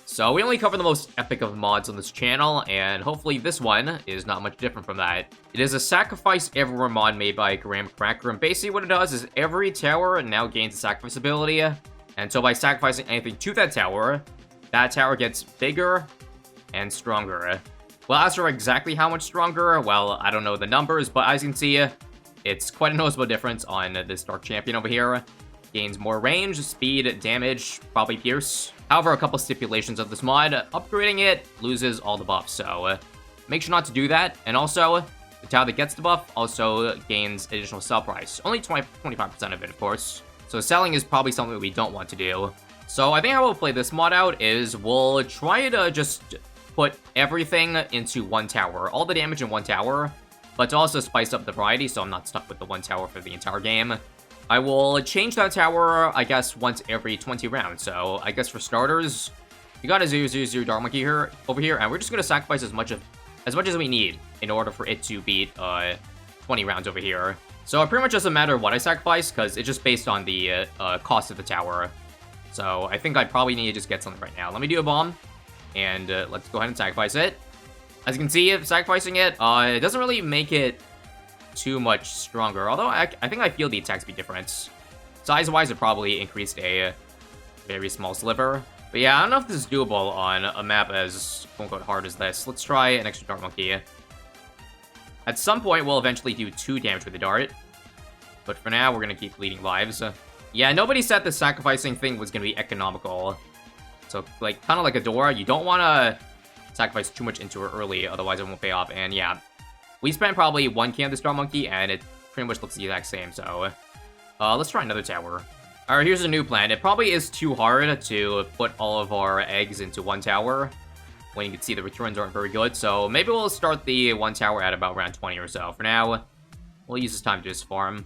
So we only cover the most epic of mods on this channel, and hopefully this one is not much different from that. It is a sacrifice everywhere mod made by Graham Cracker, and basically what it does is every tower now gains a sacrifice ability, and so by sacrificing anything to that tower gets bigger and stronger. Well, as for exactly how much stronger, well, I don't know the numbers, but as you can see, it's quite a noticeable difference on this Dark Champion over here. Gains more range, speed, damage, probably pierce. However, a couple stipulations of this mod, upgrading it loses all the buffs, so make sure not to do that. And also, the tower that gets the buff also gains additional sell price. Only 25% of it, of course. So selling is probably something we don't want to do. So I think how we'll play this mod out is we'll try to just put everything into one tower. All the damage in one tower, but to also spice up the variety so I'm not stuck with the one tower for the entire game. I will change that tower, I guess, once every 20 rounds. So, I guess for starters, you got a 0/0/0 Dark Monkey here, over here, and we're just going to sacrifice as much as we need in order for it to beat 20 rounds over here. So, it pretty much doesn't matter what I sacrifice, because it's just based on the cost of the tower. So, I think I probably need to just get something right now. Let me do a bomb, and let's go ahead and sacrifice it. As you can see, sacrificing it, it doesn't really make it too much stronger, although I think I feel the attack speed difference. Size-wise, it probably increased a very small sliver. But yeah, I don't know if this is doable on a map as quote-unquote hard as this. Let's try an extra Dark Monkey. At some point, we'll eventually do 2 damage with the dart. But for now, we're going to keep bleeding lives. Yeah, nobody said the sacrificing thing was going to be economical. So, like, kind of like a Dora, you don't want to sacrifice too much into her early, otherwise it won't pay off. And yeah, we spent probably 1k on this Dark Monkey, and it pretty much looks the exact same, so let's try another tower. Alright, here's a new plan. It probably is too hard to put all of our eggs into one tower, when you can see the returns aren't very good, so maybe we'll start the one tower at about round 20 or so. For now, we'll use this time to just farm.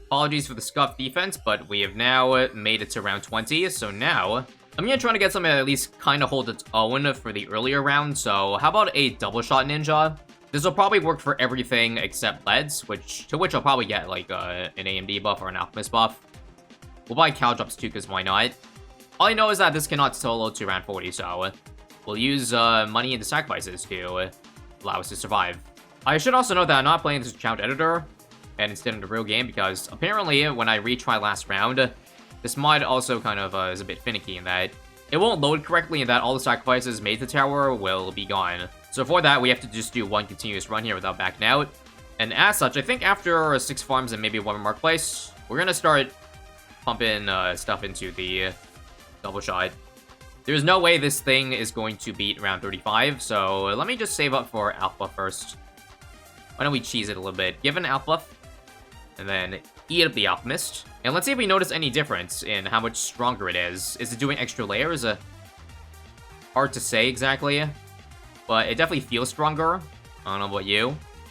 Apologies for the scuffed defense, but we have now made it to round 20, so now I'm gonna try to get something that at least kind of holds its own for the earlier round, so how about a double shot ninja? This will probably work for everything except leads, to which I'll probably get, like, an AMD buff or an Alchemist buff. We'll buy Cal drops too, because why not? All I know is that this cannot solo to round 40, so we'll use money into sacrifices to allow us to survive. I should also note that I'm not playing this account editor, and instead of the real game, because apparently when I retry last round, this mod also kind of is a bit finicky in that it won't load correctly and that all the sacrifices made to the tower will be gone. So for that, we have to just do one continuous run here without backing out. And as such, I think after 6 farms and maybe 1 marketplace, we're going to start pumping stuff into the double shot. There's no way this thing is going to beat round 35, so let me just save up for Alpha first. Why don't we cheese it a little bit? Give an Alpha, and then eat up the Alchemist. And let's see if we notice any difference in how much stronger it is. Is it doing extra layers? Hard to say exactly, but it definitely feels stronger. I don't know about you.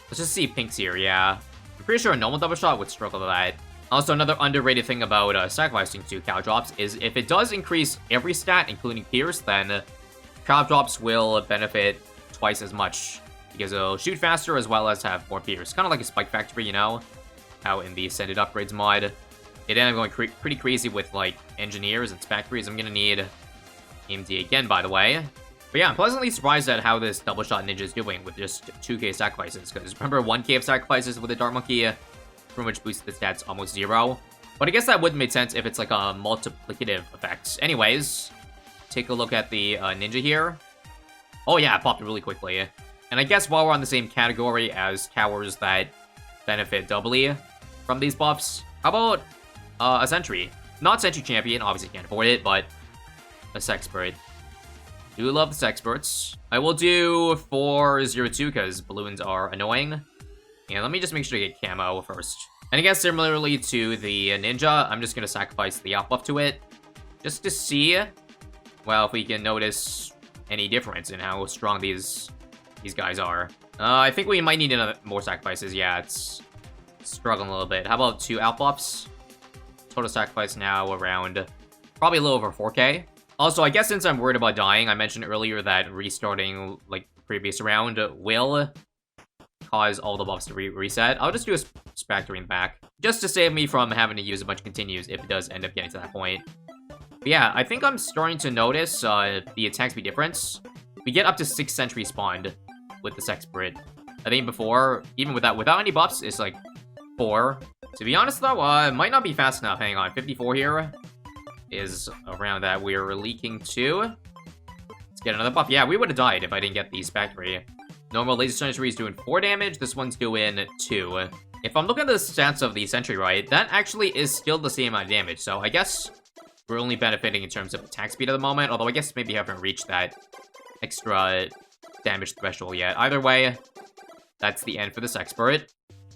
Let's just see pinks here, yeah. I'm pretty sure a normal double shot would struggle with that. Also, another underrated thing about sacrificing to Cal drops is if it does increase every stat, including Pierce, then Cal drops will benefit twice as much, because it'll shoot faster as well as have more Pierce. Kind of like a Spike Factory, you know? How in the Ascended Upgrades mod, it ended up going pretty crazy with, like, Engineers and Factories. I'm gonna need AMD again, by the way. But yeah, I'm pleasantly surprised at how this double shot ninja is doing with just 2k sacrifices, because remember 1k of sacrifices with the Dark Monkey pretty much boosted the stats almost 0. But I guess that wouldn't make sense if it's like a multiplicative effect. Anyways, take a look at the ninja here. Oh yeah, it popped really quickly. And I guess while we're on the same category as towers that benefit doubly from these buffs, how about a Sentry? Not Sentry Champion, obviously can't afford it, but a Sexpert. Do love the Sexperts. I will do 402 because balloons are annoying. And let me just make sure to get camo first. And I guess similarly to the ninja, I'm just going to sacrifice the out buff to it. Just to see, well, if we can notice any difference in how strong these guys are. I think we might need more sacrifices. Yeah, it's struggling a little bit. How about 2 out buffs? Total sacrifice now around probably a little over 4k. Also, I guess since I'm worried about dying, I mentioned earlier that restarting, like, the previous round will cause all the buffs to reset. I'll just do a Spectre in the back, just to save me from having to use a bunch of continues if it does end up getting to that point. But yeah, I think I'm starting to notice the attack speed difference. We get up to 6 Sentry spawned with this expert. I think before, even without any buffs, it's like 4. To be honest though, it might not be fast enough. Hang on, 54 here is around that. We're leaking 2. Let's get another buff. Yeah, we would have died if I didn't get these factory. Normal laser Sentry is doing 4 damage. This one's doing 2. If I'm looking at the stats of the Sentry right, that actually is still the same amount of damage. So I guess we're only benefiting in terms of attack speed at the moment. Although I guess maybe haven't reached that extra damage threshold yet. Either way, that's the end for this expert.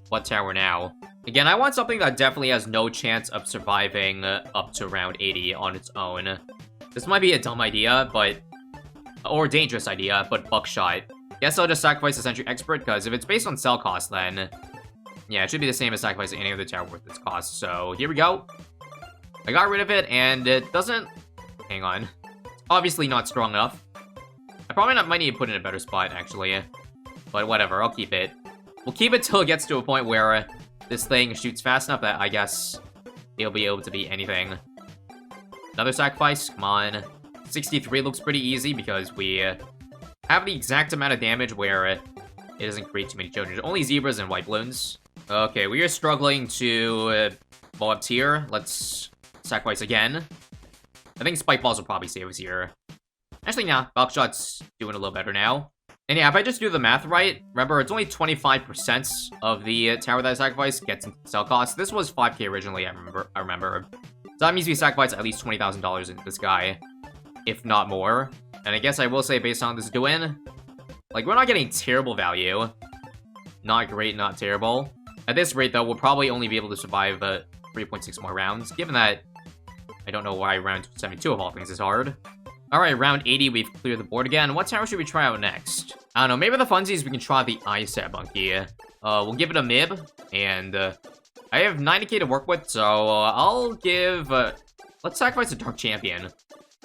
What tower now? Again, I want something that definitely has no chance of surviving up to round 80 on its own. This might be a dumb idea, or dangerous idea, but buckshot. Guess I'll just sacrifice the Sentry expert, because if it's based on cell cost, then yeah, it should be the same as sacrificing any other tower worth its cost. So here we go. I got rid of it, and it doesn't... Hang on. It's obviously not strong enough. I probably might need to put it in a better spot, actually. But whatever, I'll keep it. We'll keep it till it gets to a point where this thing shoots fast enough that I guess it'll be able to beat anything. Another sacrifice, come on. 63 looks pretty easy because we have the exact amount of damage where it doesn't create too many children. Only zebras and white balloons. Okay, we are struggling to Moab tier. Let's sacrifice again. I think spike balls will probably save us here. Actually, nah, buckshot's doing a little better now. And yeah, if I just do the math right, remember, it's only 25% of the tower that I sacrificed gets into cell cost. This was 5k originally, I remember. So that means we sacrificed at least $20,000 into this guy, if not more. And I guess I will say, based on this doing, like, we're not getting terrible value. Not great, not terrible. At this rate, though, we'll probably only be able to survive 3.6 more rounds, given that I don't know why round 72 of all things is hard. Alright, round 80, we've cleared the board again. What tower should we try out next? I don't know, maybe the funsies, we can try the ISAB monkey. We'll give it a mib, and I have 90k to work with, so I'll give... let's sacrifice a Dark Champion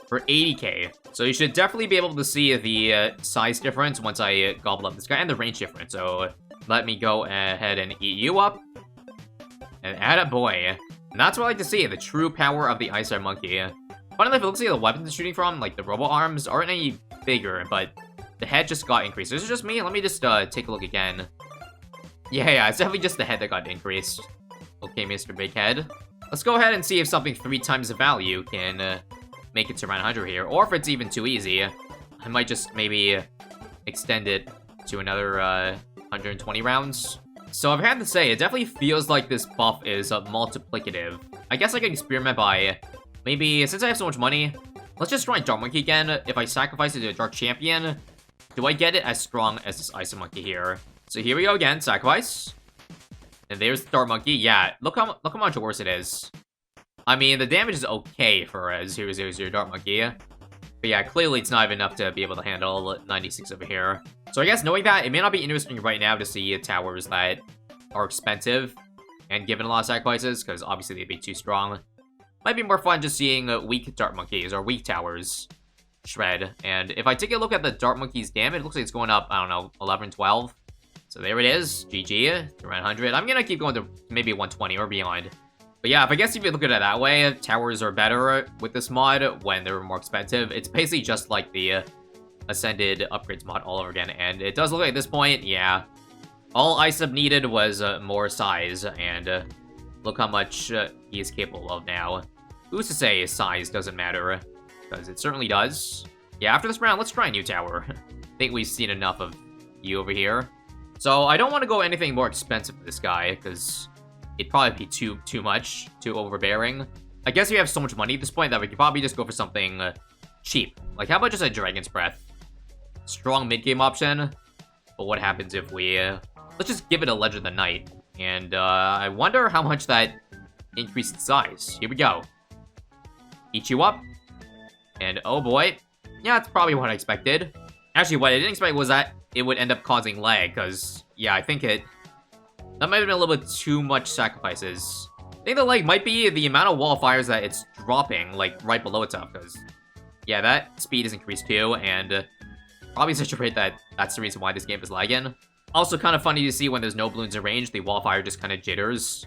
for 80k. So you should definitely be able to see the size difference once I gobble up this guy, and the range difference. So let me go ahead and eat you up. And attaboy. And that's what I like to see, the true power of the ISAB monkey. Finally, if it looks like the weapons it's shooting from, like the robo arms, aren't any bigger, but the head just got increased. Is it just me? Let me just take a look again. Yeah, it's definitely just the head that got increased. Okay, Mr. Big Head. Let's go ahead and see if something 3 times the value can make it to round 100 here, or if it's even too easy. I might just maybe extend it to another 120 rounds. So I've had to say, it definitely feels like this buff is multiplicative. I guess I can experiment by... Maybe, since I have so much money, let's just try Dark Monkey again. If I sacrifice it to a Dark Champion, do I get it as strong as this Ice Monkey here? So here we go again, sacrifice. And there's the Dark Monkey. Yeah, look how much worse it is. I mean, the damage is okay for a 0/0/0 Dark Monkey. But yeah, clearly it's not even enough to be able to handle 96 over here. So I guess knowing that, it may not be interesting right now to see towers that are expensive and given a lot of sacrifices, because obviously they'd be too strong. Might be more fun just seeing weak Dark Monkeys, or weak towers, shred. And if I take a look at the Dark Monkey's damage, it looks like it's going up, I don't know, 11, 12. So there it is, GG, to around 100. I'm gonna keep going to maybe 120 or beyond. But yeah, if you look at it that way, towers are better with this mod when they're more expensive. It's basically just like the Ascended Upgrades mod all over again. And it does look like at this point, yeah, all ISAB needed was more size, and look how much he is capable of now. Who's to say size doesn't matter? Because it certainly does. Yeah, after this round, let's try a new tower. I think we've seen enough of you over here. So I don't want to go anything more expensive for this guy, because it'd probably be too much, too overbearing. I guess we have so much money at this point that we could probably just go for something cheap. Like, how about just a Dragon's Breath? Strong mid-game option. But what happens if we... let's just give it a Legend of the Night. And I wonder how much that increased in size. Here we go. Eat you up. And oh boy. Yeah, that's probably what I expected. Actually, what I didn't expect was that it would end up causing lag, because, yeah, I think that might have been a little bit too much sacrifices. I think the lag might be the amount of wall fires that it's dropping, like, right below itself, because, yeah, that speed is increased too, and probably such a rate that that's the reason why this game is lagging. Also, kind of funny to see when there's no balloons in range, the wall fire just kind of jitters.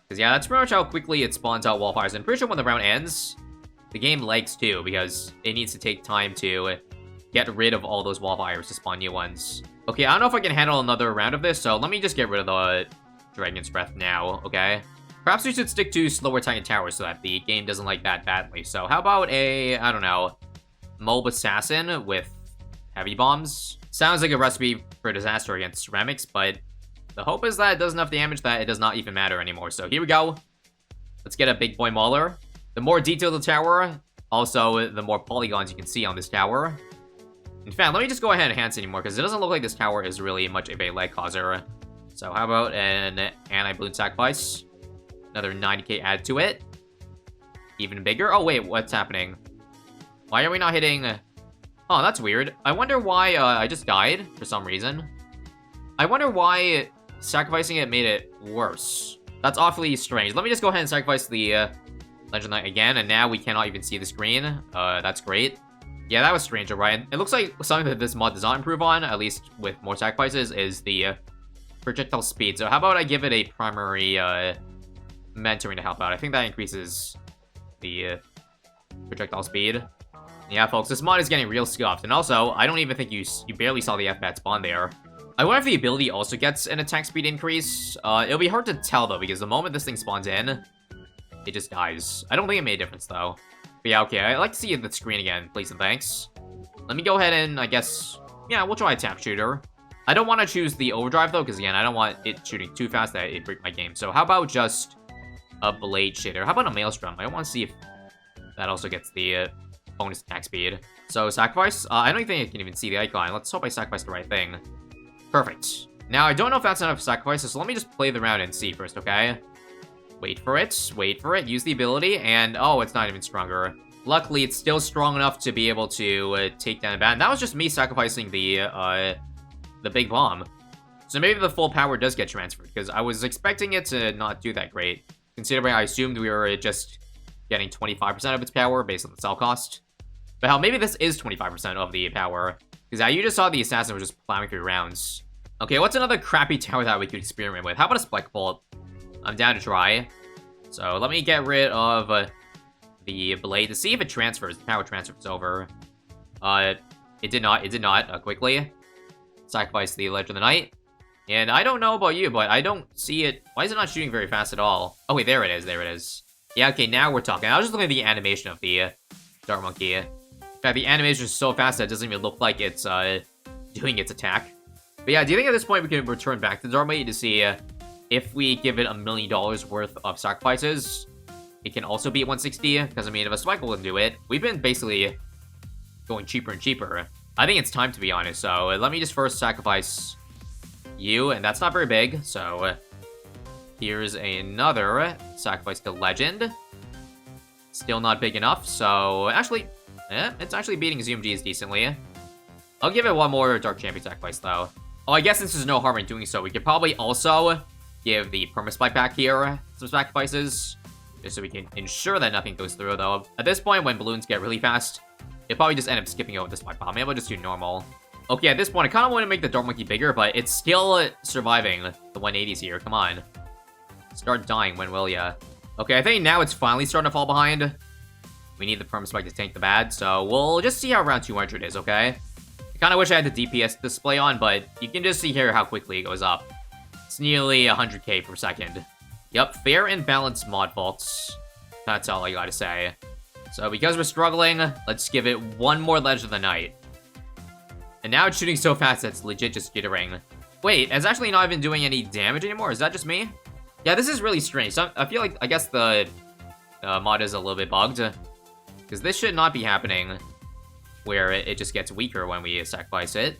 Because, yeah, that's pretty much how quickly it spawns out wall fires. I'm pretty sure when the round ends, the game lags too, because it needs to take time to get rid of all those wildfires to spawn new ones. Okay, I don't know if I can handle another round of this, so let me just get rid of the Dragon's Breath now, okay? Perhaps we should stick to slower Titan Towers so that the game doesn't like that badly. So how about a, I don't know, Moab Assassin with heavy bombs? Sounds like a recipe for disaster against ceramics, but the hope is that it does enough damage that it does not even matter anymore. So here we go. Let's get a big boy mauler. The more detailed the tower, also the more polygons you can see on this tower. In fact, let me just go ahead and enhance anymore, because it doesn't look like this tower is really much of a lag causer. So how about an anti-balloon sacrifice? Another 90k add to it. Even bigger. Oh wait, what's happening? Why are we not hitting... Oh, that's weird. I wonder why I just died for some reason. I wonder why sacrificing it made it worse. That's awfully strange. Let me just go ahead and sacrifice the Legend Knight again, and now we cannot even see the screen. That's great. Yeah, that was strange, alright. It looks like something that this mod does not improve on, at least with more sacrifices, is the projectile speed. So how about I give it a primary mentoring to help out? I think that increases the projectile speed. Yeah, folks, this mod is getting real scuffed. And also, I don't even think you barely saw the F-Bat spawn there. I wonder if the ability also gets an attack speed increase. It'll be hard to tell, though, because the moment this thing spawns in, it just dies. I don't think it made a difference, though. But yeah, okay, I'd like to see the screen again, please and thanks. Let me go ahead and, I guess, yeah, we'll try a tap shooter. I don't want to choose the overdrive, though, because, again, I don't want it shooting too fast that it break my game. So how about just a blade shader? How about a maelstrom? I want to see if that also gets the bonus attack speed. So, sacrifice? I don't think I can even see the icon. Let's hope I sacrifice the right thing. Perfect. Now, I don't know if that's enough sacrifices, so let me just play the round and see first, okay? Wait for it, use the ability, and oh, it's not even stronger. Luckily, it's still strong enough to be able to take down a bat. And that was just me sacrificing the big bomb. So maybe the full power does get transferred, because I was expecting it to not do that great, considering I assumed we were just getting 25% of its power based on the cell cost. But hell, maybe this is 25% of the power, because you just saw the assassin was just plowing through rounds. Okay, what's another crappy tower that we could experiment with? How about a spike bolt? I'm down to try. So let me get rid of the blade to see if it transfers. The power transfers over. It did not, quickly. Sacrifice the Legend of the Knight. And I don't know about you, but I don't see it. Why is it not shooting very fast at all? Oh wait, there it is. Yeah, okay, now we're talking. I was just looking at the animation of the Dart Monkey. In fact, the animation is so fast that it doesn't even look like it's doing its attack. But yeah, do you think at this point we can return back to the Dart Monkey to see if we give it $1 million worth of sacrifices, it can also beat 160? Because, I mean, if a spike will do it, we've been basically going cheaper and cheaper. I think it's time, to be honest. So let me just first sacrifice you, and that's not very big. So here's another sacrifice to Legend. Still not big enough. So actually, it's actually beating ZMGs decently. I'll give it one more Dark Champion sacrifice, though. Oh, I guess since there's no harm in doing so, we could probably also give the perma-spike back here some sacrifices, just so we can ensure that nothing goes through, though. At this point, when balloons get really fast, it'll probably just end up skipping over the spike bomb. Maybe I'll just do normal. Okay, at this point, I kind of want to make the Dart Monkey bigger, but it's still surviving the 180s here. Come on. Start dying when will ya? Okay, I think now it's finally starting to fall behind. We need the perma-spike to tank the bad, so we'll just see how round 200 is, okay? I kind of wish I had the DPS display on, but you can just see here how quickly it goes up. It's nearly 100k per second. Yep, fair and balanced mod faults. That's all I gotta say. So because we're struggling, let's give it one more Legend of the Night. And now it's shooting so fast that it's legit just jittering. Wait, it's actually not even doing any damage anymore? Is that just me? Yeah, this is really strange. So I feel like, I guess the mod is a little bit bugged. Because this should not be happening where it just gets weaker when we sacrifice it.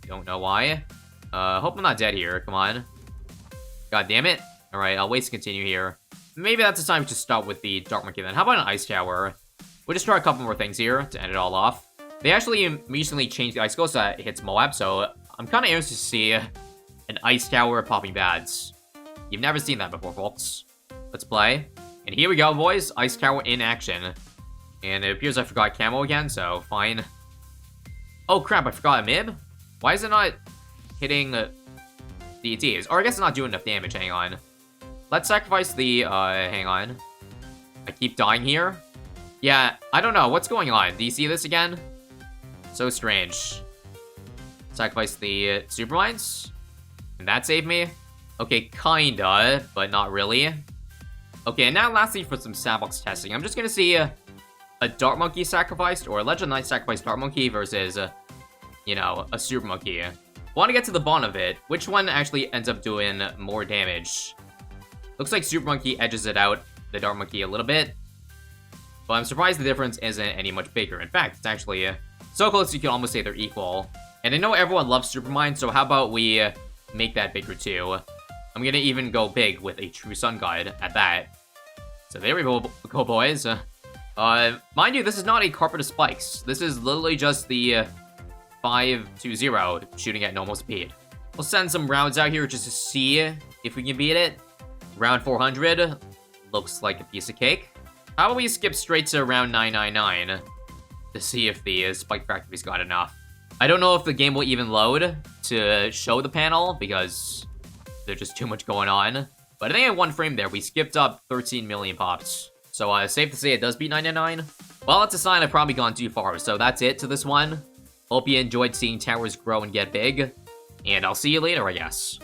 Don't know why. Hope I'm not dead here. Come on. God damn it. Alright, I'll wait to continue here. Maybe that's the time to stop with the Dart Monkey then. How about an Ice Tower? We'll just try a couple more things here to end it all off. They actually recently changed the Icicle so that it hits Moab, so I'm kind of interested to see an Ice Tower popping bads. You've never seen that before, folks. Let's play. And here we go, boys. Ice Tower in action. And it appears I forgot camo again, so fine. Oh crap, I forgot a MIB? Why is it not hitting DETs? Or I guess it's not doing enough damage, hang on. Let's sacrifice the, hang on. I keep dying here. Yeah, I don't know. What's going on? Do you see this again? So strange. Sacrifice the super mines? And that saved me? Okay, kinda, but not really. Okay, and now lastly for some sandbox testing. I'm just gonna see a Dart Monkey sacrificed, or a Legend Knight sacrificed Dart Monkey versus, you know, a Super Monkey. I want to get to the bottom of it. Which one actually ends up doing more damage? Looks like Super Monkey edges it out, the Dart Monkey, a little bit. But I'm surprised the difference isn't any much bigger. In fact, it's actually so close you can almost say they're equal. And I know everyone loves Super Mine, so how about we make that bigger too? I'm gonna even go big with a True Sun God at that. So there we go boys. Mind you, this is not a carpet of spikes. This is literally just the 5-2-0 shooting at normal speed. We'll send some rounds out here just to see if we can beat it. Round 400 looks like a piece of cake. How about we skip straight to round 999 to see if the spike factory's got enough. I don't know if the game will even load to show the panel because there's just too much going on. But I think at one frame there, we skipped up 13 million pops. So safe to say it does beat 999. Well, that's a sign I've probably gone too far. So that's it to this one. Hope you enjoyed seeing towers grow and get big. And I'll see you later, I guess.